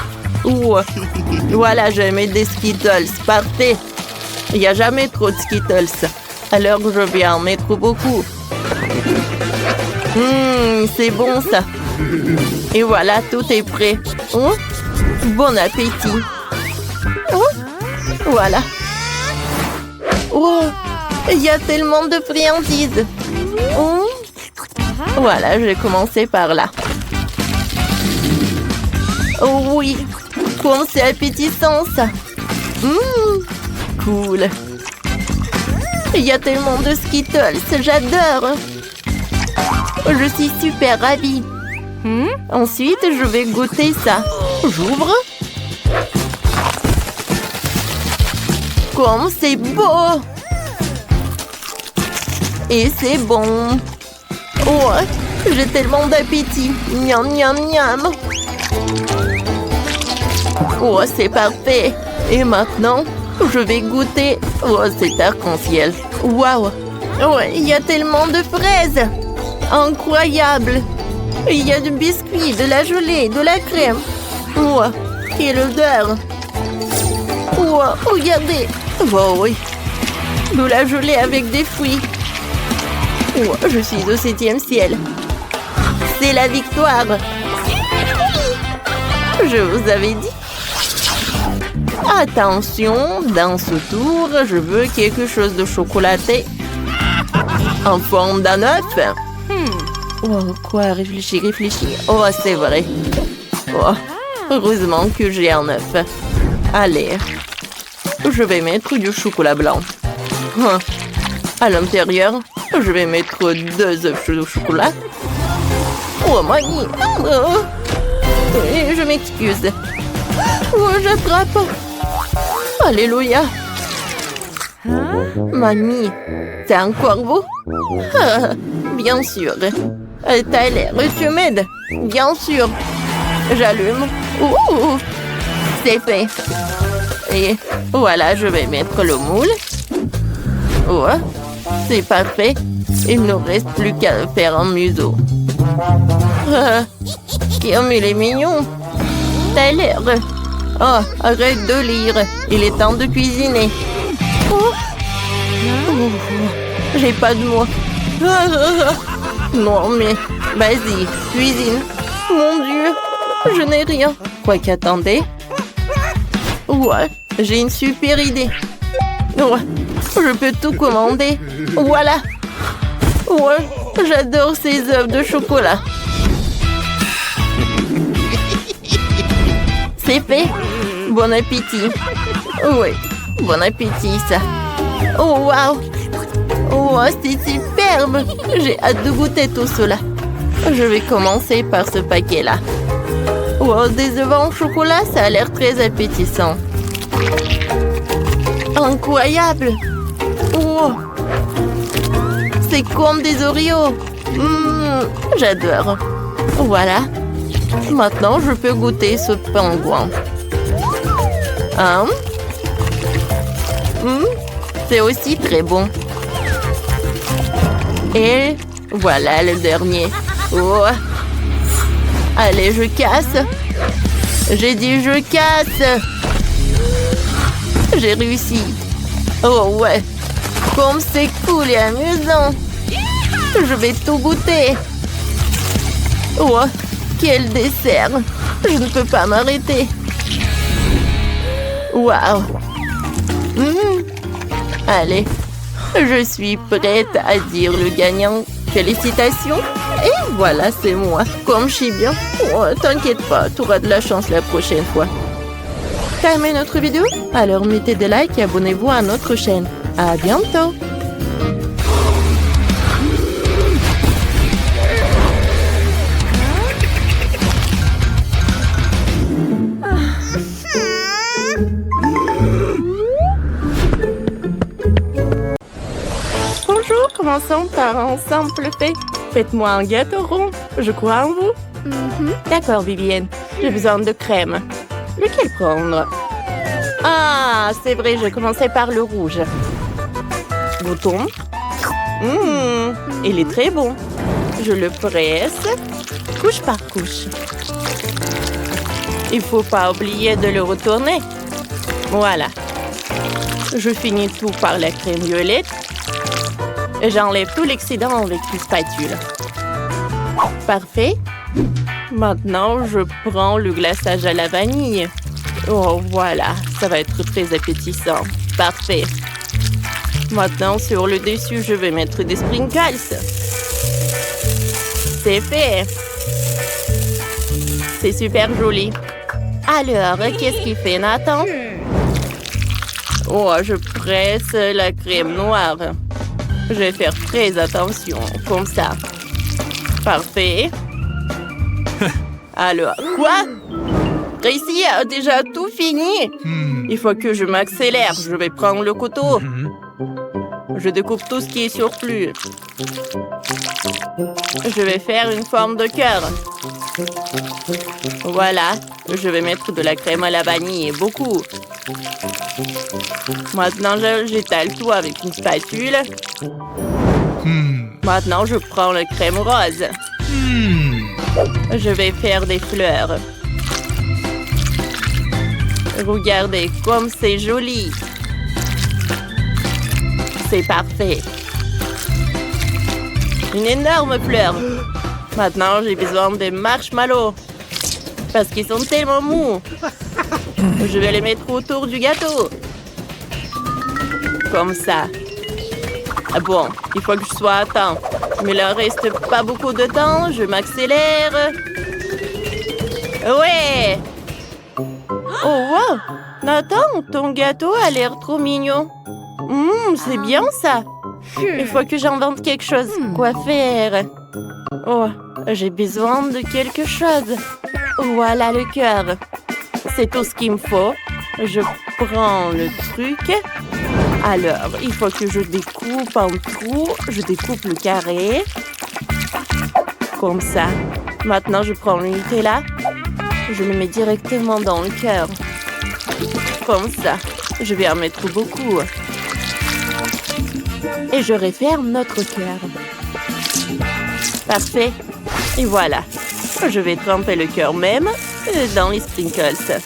Oh. Voilà, je vais mettre des Skittles. Parfait. Il n'y a jamais trop de Skittles. Alors, je vais en mettre beaucoup. C'est bon, ça. Et voilà, tout est prêt. Oh. Bon appétit. Oh. Voilà. Oh, il y a tellement de friandises. Oh. Voilà, je vais commencer par là. Oh oui, comme c'est appétissant, ça. Cool. Il y a tellement de Skittles, j'adore. Je suis super ravie. Ensuite, je vais goûter ça. J'ouvre. Comme c'est beau. Et c'est bon. Oh, j'ai tellement d'appétit. Miam, miam, miam. Oh, c'est parfait. Et maintenant, je vais goûter. Oh, c'est arc-en-ciel. Waouh. Oh, il y a tellement de fraises. Incroyable. Il y a du biscuit, de la gelée, de la crème. Oh, quelle odeur. Oh, regardez. Oh, oui. De la gelée avec des fruits. Oh, je suis au 7e ciel. C'est la victoire. Je vous avais dit. Attention, dans ce tour, je veux quelque chose de chocolaté en forme d'un œuf. Oh, quoi? Réfléchis. Oh, c'est vrai. Oh, heureusement que j'ai un œuf. Allez, je vais mettre du chocolat blanc. À l'intérieur, je vais mettre 2 œufs de chocolat. Oh, mamie. Oh. Et je m'excuse. Oh, j'attrape. Alléluia. Mamie, c'est un corbeau? Ah, bien sûr. T'as l'air, tu m'aides? Bien sûr. J'allume. C'est fait. Et voilà, je vais mettre le moule. Oh, c'est parfait. Il ne reste plus qu'à faire un museau. Comme il est mignon. T'as l'air. Oh, arrête de lire. Il est temps de cuisiner. Oh. Oh. J'ai pas de mots. Non, mais vas-y, cuisine. Mon Dieu, je n'ai rien. Quoi qu'attendez. Ouais, j'ai une super idée. Ouais, je peux tout commander. Voilà. Ouais, j'adore ces œufs de chocolat. C'est fait. Bon appétit. Oui, bon appétit, ça. Oh, waouh. Oh, c'est super. superbe! J'ai hâte de goûter tout cela. Je vais commencer par ce paquet-là. Wow, des œufs au chocolat, ça a l'air très appétissant. Incroyable! Wow. C'est comme des Oreos. J'adore. Voilà. Maintenant, je peux goûter ce pingouin. C'est aussi très bon. Et voilà le dernier. Oh. Allez, je casse. J'ai dit je casse. J'ai réussi. Oh ouais. Comme c'est cool et amusant. Je vais tout goûter. Oh, quel dessert. Je ne peux pas m'arrêter. Waouh. Allez, je suis prête à dire le gagnant. Félicitations. Et voilà, c'est moi. Comme je suis bien. Oh, t'inquiète pas, tu auras de la chance la prochaine fois. T'as aimé notre vidéo? Alors mettez des likes et abonnez-vous à notre chaîne. À bientôt. Bonjour, commençons par un simple fait. Faites-moi un gâteau rond. Je crois en vous. D'accord, Vivienne. J'ai besoin de crème. Lequel prendre? Ah, c'est vrai, j'ai commencé par le rouge. Bouton. Il est très bon. Je le presse, couche par couche. Il faut pas oublier de le retourner. Voilà. Je finis tout par la crème violette. Et j'enlève tout l'excédent avec une spatule. Parfait. Maintenant, je prends le glaçage à la vanille. Oh, voilà. Ça va être très appétissant. Parfait. Maintenant, sur le dessus, je vais mettre des sprinkles. C'est fait. C'est super joli. Alors, qu'est-ce qu'il fait, Nathan? Oh, je presse la crème noire. Je vais faire très attention, comme ça. Parfait. Alors, quoi? Tracy a déjà tout fini. Il faut que je m'accélère. Je vais prendre le couteau. Je découpe tout ce qui est surplus. Je vais faire une forme de cœur. Voilà. Je vais mettre de la crème à la vanille, beaucoup. Maintenant, j'étale tout avec une spatule. Maintenant, je prends la crème rose. Je vais faire des fleurs. Regardez comme c'est joli. C'est parfait. Une énorme fleur. Maintenant, j'ai besoin des marshmallows. Parce qu'ils sont tellement mous. Je vais les mettre autour du gâteau. Comme ça. Ah bon, il faut que je sois à temps. Mais il ne reste pas beaucoup de temps. Je m'accélère. Ouais! Oh, wow! Nathan, ton gâteau a l'air trop mignon. C'est bien ça. Il faut que j'invente quelque chose. Quoi faire? Oh, j'ai besoin de quelque chose. Voilà le cœur. C'est tout ce qu'il me faut. Je prends le truc. Alors, il faut que je découpe en trous. Je découpe le carré. Comme ça. Maintenant, je prends le Nutella. Je le mets directement dans le cœur. Comme ça. Je vais en mettre beaucoup. Et je referme notre cœur. Parfait. Et voilà. Je vais tremper le cœur même dans les sprinkles.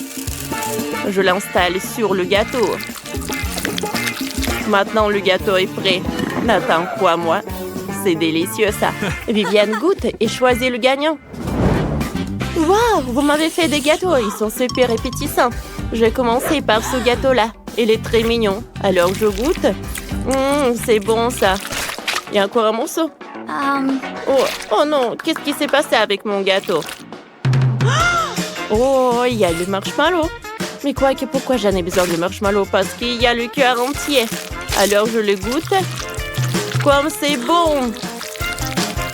Je l'installe sur le gâteau. Maintenant, le gâteau est prêt. Nathan, crois-moi, c'est délicieux ça. Viviane goûte et choisit le gagnant. Waouh, vous m'avez fait des gâteaux. Ils sont super appétissants. Je vais commencer par ce gâteau-là. Il est très mignon. Alors, je goûte. C'est bon ça. Il y a encore un morceau. Oh non, qu'est-ce qui s'est passé avec mon gâteau? Oh, il y a le marshmallow. Mais pourquoi j'en ai besoin de marshmallow? Parce qu'il y a le cœur entier. Alors je le goûte. Comme c'est bon!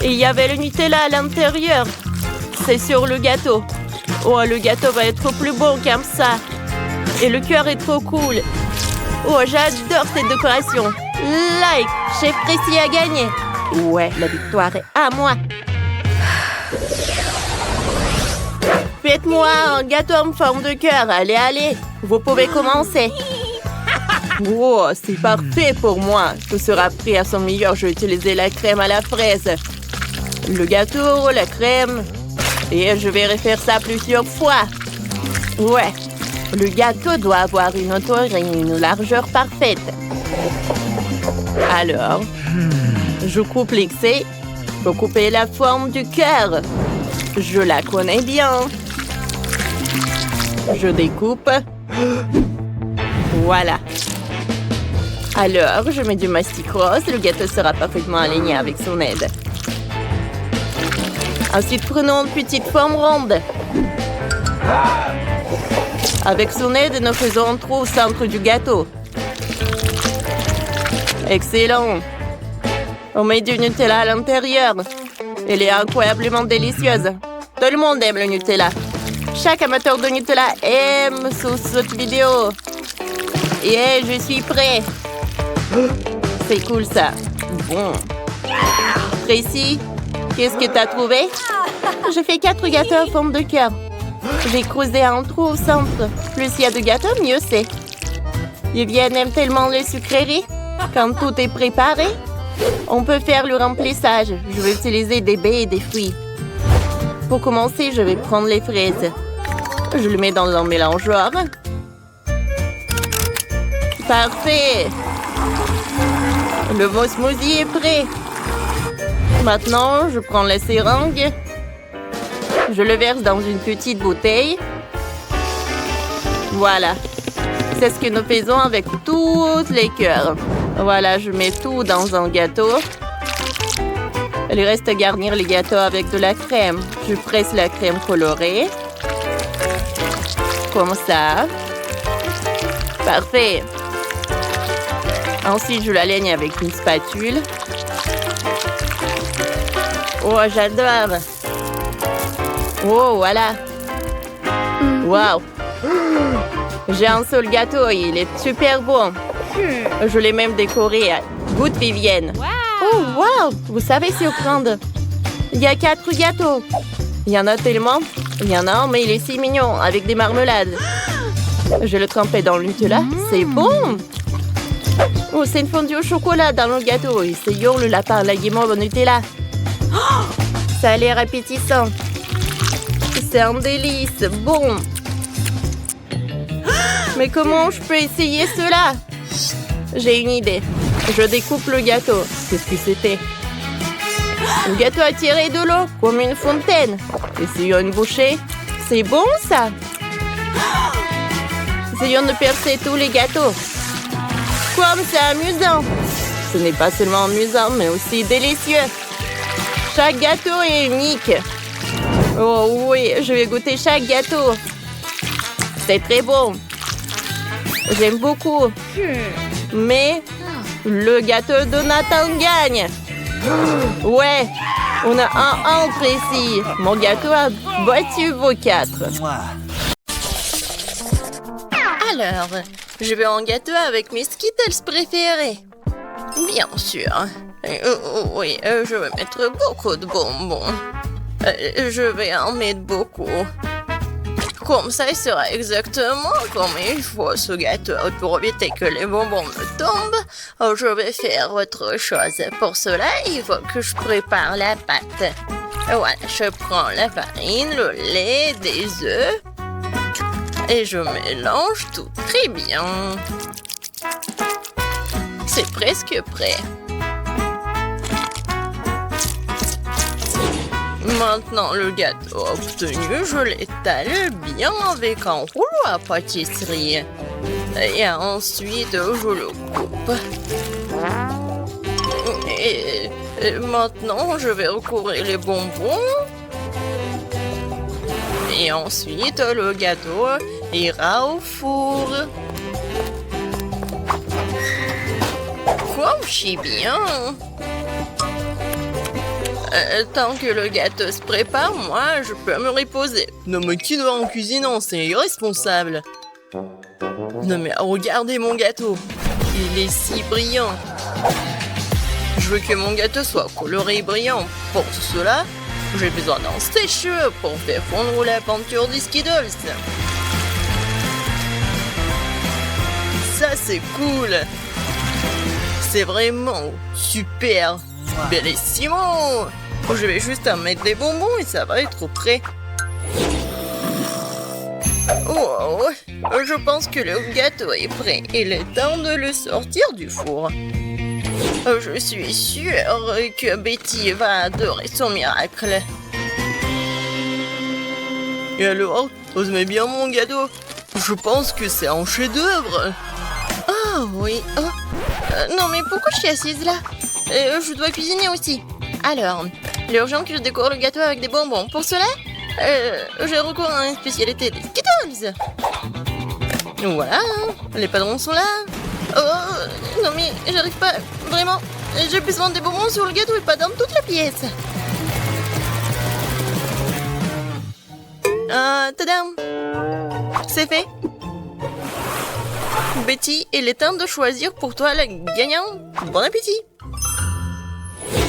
Et il y avait le Nutella à l'intérieur. C'est sur le gâteau. Oh, le gâteau va être plus bon comme ça. Et le cœur est trop cool. Oh, j'adore cette décoration. Like, Chef Précis a gagné. Ouais, la victoire est à moi. Faites-moi un gâteau en forme de cœur. Allez, allez. Vous pouvez commencer. Oh, c'est parfait pour moi. Tout sera prêt à son meilleur. Je vais utiliser la crème à la fraise. Le gâteau, la crème. Et je vais refaire ça plusieurs fois. Ouais. Le gâteau doit avoir une hauteur et une largeur parfaite. Alors, je coupe l'excès pour couper la forme du cœur. Je la connais bien. Je découpe. Voilà. Alors, je mets du mastic rose. Le gâteau sera parfaitement aligné avec son aide. Ensuite, prenons une petite forme ronde. Avec son aide, nous faisons un trou au centre du gâteau. Excellent. On met du Nutella à l'intérieur. Elle est incroyablement délicieuse. Tout le monde aime le Nutella. Chaque amateur de Nutella aime cette vidéo. Et je suis prêt. C'est cool ça. Bon. Précis, qu'est-ce que tu as trouvé? J'ai fait 4 gâteaux en forme de cœur. J'ai creusé un trou au centre. Plus il y a de gâteaux, mieux c'est. Vivienne aime tellement les sucreries. Quand tout est préparé, on peut faire le remplissage. Je vais utiliser des baies et des fruits. Pour commencer, je vais prendre les fraises. Je le mets dans un mélangeoir. Parfait! Le smoothie est prêt. Maintenant, je prends la seringue. Je le verse dans une petite bouteille. Voilà. C'est ce que nous faisons avec tous les cœurs. Voilà, je mets tout dans un gâteau. Il reste à garnir les gâteaux avec de la crème. Je presse la crème colorée. Comme ça. Parfait. Ensuite, je la laigne avec une spatule. Oh, j'adore. Oh, voilà. Wow. J'ai un seul gâteau et il est super bon. Je l'ai même décoré à goût de Vivienne. Oh, wow. Vous savez surprendre. Il y a 4 gâteaux. Il y en a tellement. Il y en a un, mais il est si mignon, avec des marmelades. Je le trempais dans le Nutella. C'est bon. Oh, c'est une fondue au chocolat dans le gâteau. Essayons le lapin à la guimauve au Nutella. Oh, ça a l'air appétissant. C'est un délice. Bon. Mais comment je peux essayer cela? J'ai une idée. Je découpe le gâteau. Qu'est-ce que c'était? Le gâteau a tiré de l'eau, comme une fontaine. Essayons une bouchée. C'est bon, ça? Essayons de percer tous les gâteaux. Comme c'est amusant. Ce n'est pas seulement amusant, mais aussi délicieux. Chaque gâteau est unique. Oh oui, je vais goûter chaque gâteau. C'est très bon. J'aime beaucoup. Mais le gâteau de Nathan gagne. Ouais, on a un précis. Mon gâteau a battu vos 4. Alors, je veux un gâteau avec mes Skittles préférés. Bien sûr. Oui, je vais mettre beaucoup de bonbons. Je vais en mettre beaucoup. Comme ça, il sera exactement comme il faut ce gâteau. Pour éviter que les bonbons me tombent, je vais faire autre chose. Pour cela, il faut que je prépare la pâte. Voilà, je prends la farine, le lait, des œufs. Et je mélange tout très bien. C'est presque prêt. Maintenant, le gâteau obtenu, je l'étale bien avec un rouleau à pâtisserie. Et ensuite, je le coupe. Et maintenant, je vais recouvrir les bonbons. Et ensuite, le gâteau ira au four. Comme c'est bien. Tant que le gâteau se prépare, moi, je peux me reposer. Non mais qui doit en cuisinant, c'est irresponsable. Non mais regardez mon gâteau. Il est si brillant. Je veux que mon gâteau soit coloré et brillant. Pour cela, j'ai besoin d'un sèche-cheveux pour faire fondre la peinture des Skittles. Ça, c'est cool. C'est vraiment super. Bellissimo. Je vais juste en mettre des bonbons et ça va être prêt. Oh, je pense que le gâteau est prêt. Il est temps de le sortir du four. Je suis sûre que Betty va adorer son miracle. Et alors, vous aimez bien mon gâteau? Je pense que c'est un chef-d'œuvre. Ah oui. Non mais pourquoi je suis assise là? Je dois cuisiner aussi. Alors, il est urgent que je décore le gâteau avec des bonbons. Pour cela, j'ai recours à une spécialité des Skittles. Voilà, les padrons sont là. Oh, non mais j'arrive pas, vraiment. J'ai besoin des bonbons sur le gâteau et pas dans toute la pièce. Tadam! C'est fait. Betty, il est temps de choisir pour toi le gagnant. Bon appétit!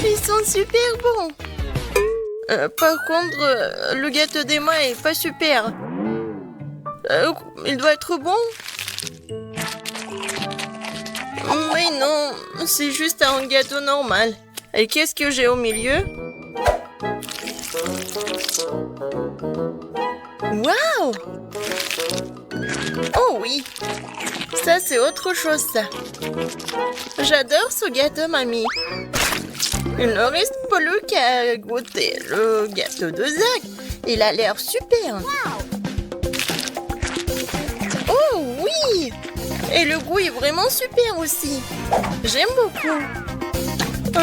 Ils sont super bons. Par contre, le gâteau d'Emma est pas super. Il doit être bon. Mais non, c'est juste un gâteau normal. Et qu'est-ce que j'ai au milieu? Waouh! Oh oui! Ça, c'est autre chose, ça. J'adore ce gâteau, mamie. Il ne reste plus qu'à goûter le gâteau de Zach. Il a l'air super. Oh oui! Et le goût est vraiment super aussi. J'aime beaucoup.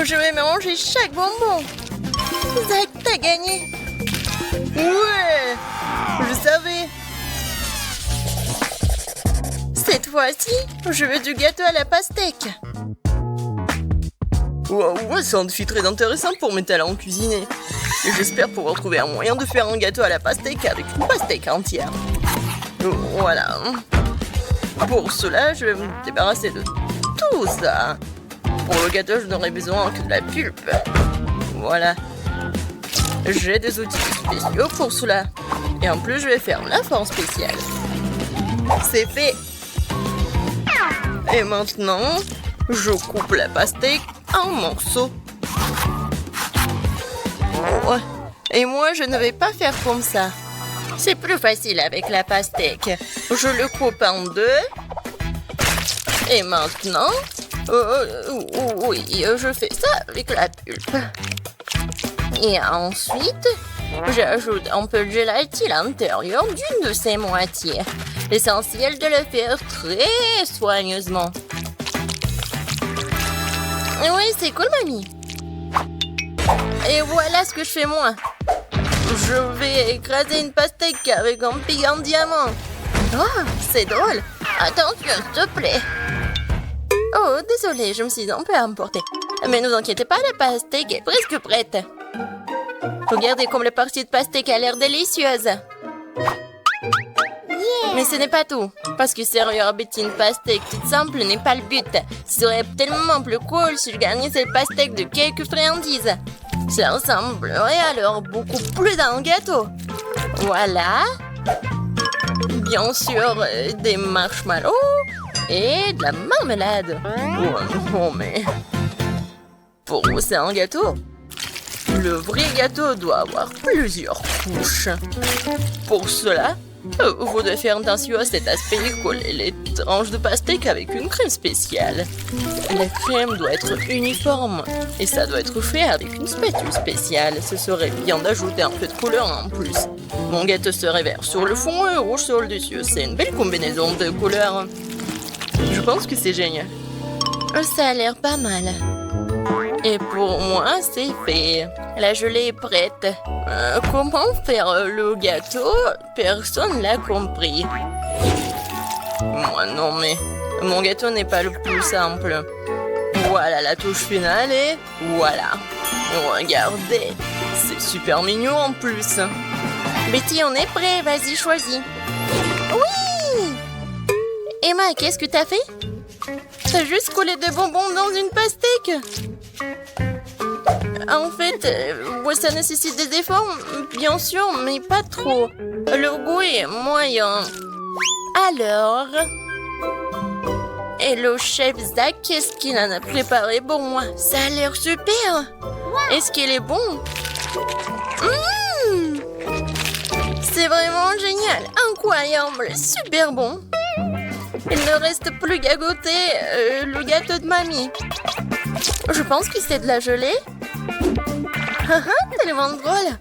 Je vais manger chaque bonbon. Zach, t'as gagné. Ouais! Je savais. Cette fois-ci, je veux du gâteau à la pastèque. Wow, c'est un défi très intéressant pour mes talents en cuisiner. Et j'espère pouvoir trouver un moyen de faire un gâteau à la pastèque avec une pastèque entière. Voilà. Pour cela, je vais me débarrasser de tout ça. Pour le gâteau, je n'aurai besoin que de la pulpe. Voilà. J'ai des outils spéciaux pour cela. Et en plus, je vais faire la forme spéciale. C'est fait. Et maintenant, je coupe la pastèque en morceaux. Oh. Et moi, je ne vais pas faire comme ça. C'est plus facile avec la pastèque. Je le coupe en deux. Et maintenant, oui, je fais ça avec la pulpe. Et ensuite, j'ajoute un peu de gélatine à l'intérieur d'une de ces moitiés. L'essentiel de le faire très soigneusement. Oui, c'est cool, mamie. Et voilà ce que je fais moi. Je vais écraser une pastèque avec un pic en diamant. Oh, c'est drôle. Attention, s'il te plaît. Oh, désolée, je me suis un peu emportée. Mais ne vous inquiétez pas, la pastèque est presque prête. Regardez comme la partie de pastèque a l'air délicieuse. Mais ce n'est pas tout. Parce que servir à Betty une pastèque toute simple n'est pas le but. Ce serait tellement plus cool si je gagnais cette pastèque de quelques friandises. Cela ressemblerait alors beaucoup plus à un gâteau. Voilà. Bien sûr, des marshmallows et de la marmelade. Oh, mais... Pour vous, c'est un gâteau. Le vrai gâteau doit avoir plusieurs couches. Pour cela, vous devez faire attention à cet aspect et coller les tranches de pastèque avec une crème spéciale. La crème doit être uniforme et ça doit être fait avec une spatule spéciale. Ce serait bien d'ajouter un peu de couleur en plus. Mon gâteau serait vert sur le fond et rouge sur le dessus. C'est une belle combinaison de couleurs. Je pense que c'est génial. Ça a l'air pas mal. Et pour moi, c'est fait. La gelée est prête. Comment faire le gâteau? Personne l'a compris. Moi non, mais mon gâteau n'est pas le plus simple. Voilà la touche finale et voilà. Regardez, c'est super mignon en plus. Betty, on est prêt, vas-y, choisis. Oui! Emma, qu'est-ce que t'as fait? T'as juste collé des bonbons dans une pastèque. En fait, ça nécessite des efforts, bien sûr, mais pas trop. Le goût est moyen. Alors... Et le chef Zach, qu'est-ce qu'il en a préparé pour moi? Ça a l'air super! Est-ce qu'il est bon? C'est vraiment génial! Incroyable! Super bon! Il ne reste plus qu'à goûter le gâteau de mamie. Je pense que c'est de la gelée. Tellement drôle!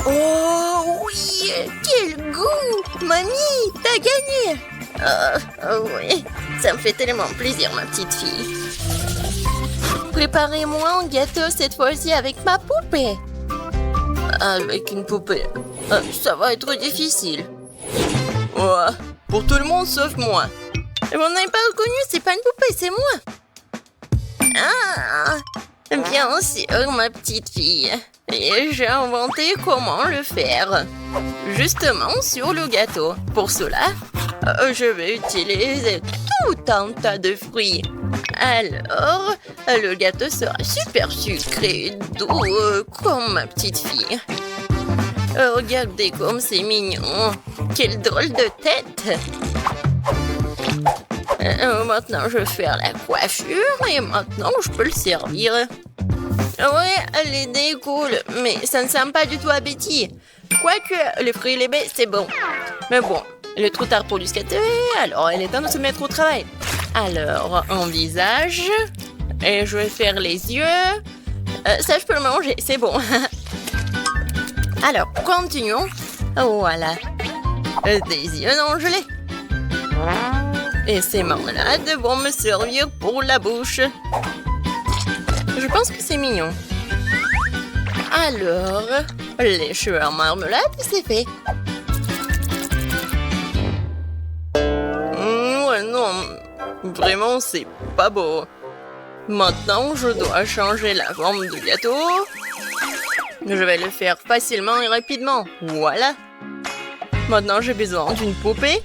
Oh oui! Quel goût! Mamie, t'as gagné! Oui, ça me fait tellement plaisir, ma petite fille. Préparez-moi un gâteau cette fois-ci avec ma poupée. Avec une poupée, ça va être difficile. Ouais, pour tout le monde sauf moi. Vous n'avez pas reconnu, c'est pas une poupée, c'est moi. Ah, bien sûr, ma petite fille. Et j'ai inventé comment le faire. Justement sur le gâteau. Pour cela, je vais utiliser tout un tas de fruits. Alors, le gâteau sera super sucré, doux, comme ma petite fille. Regardez comme c'est mignon. Quelle drôle de tête. Maintenant, je vais faire la coiffure et maintenant, je peux le servir. Ouais, l'idée est cool, mais ça ne sent pas du tout à Betty. Quoique, les fruits et les baies, c'est bon. Mais bon, il est trop tard pour lui scatter, alors il est temps de se mettre au travail. Alors, un visage, et je vais faire les yeux. Ça, je peux le manger, c'est bon. Alors, continuons. Voilà. Des yeux en gelée. Et ces marmelades vont me servir pour la bouche. Je pense que c'est mignon. Alors, les cheveux en marmelade, c'est fait. Ouais, non. Vraiment, c'est pas beau. Maintenant, je dois changer la forme du gâteau. Je vais le faire facilement et rapidement. Voilà. Maintenant, j'ai besoin d'une poupée,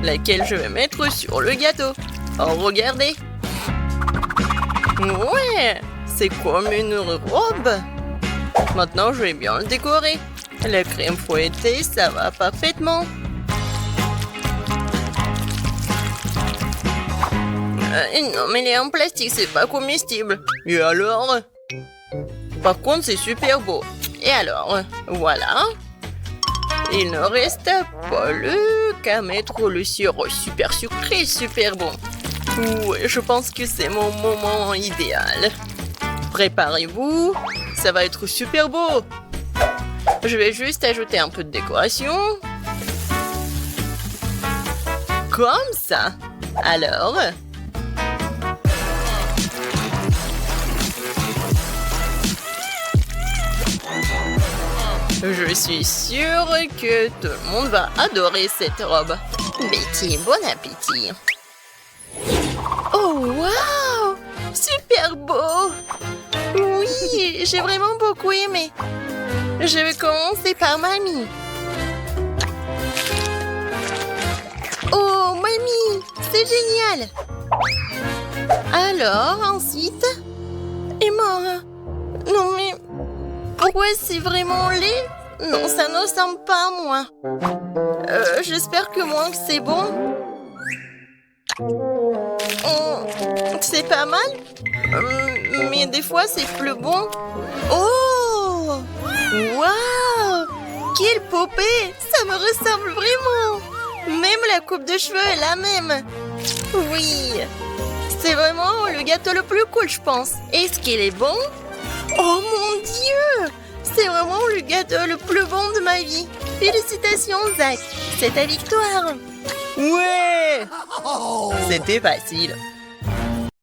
laquelle je vais mettre sur le gâteau. Oh, regardez. Ouais, c'est comme une robe. Maintenant, je vais bien le décorer. La crème fouettée, ça va parfaitement. Non, mais il est en plastique, c'est pas comestible. Et alors? Par contre, c'est super beau. Et alors, voilà. Il ne reste plus qu'à mettre le sirop super sucré, super bon. Ouais, je pense que c'est mon moment idéal. Préparez-vous, ça va être super beau. Je vais juste ajouter un peu de décoration. Comme ça. Alors... Je suis sûre que tout le monde va adorer cette robe. Betty, bon appétit. Oh, waouh! Super beau! Oui, j'ai vraiment beaucoup aimé. Je vais commencer par mamie. Oh, mamie, c'est génial! Alors, ensuite... Emma... Non, mais... Pourquoi c'est vraiment laid? Non, ça ne ressemble pas à moi. J'espère que moi, c'est bon. C'est pas mal. Mais des fois, c'est plus bon. Oh! Waouh! Quelle poupée! Ça me ressemble vraiment. Même la coupe de cheveux est la même. Oui. C'est vraiment le gâteau le plus cool, je pense. Est-ce qu'il est bon? Oh mon Dieu! C'est vraiment le gâteau le plus bon de ma vie. Félicitations, Zach. C'est ta victoire. Ouais! C'était facile.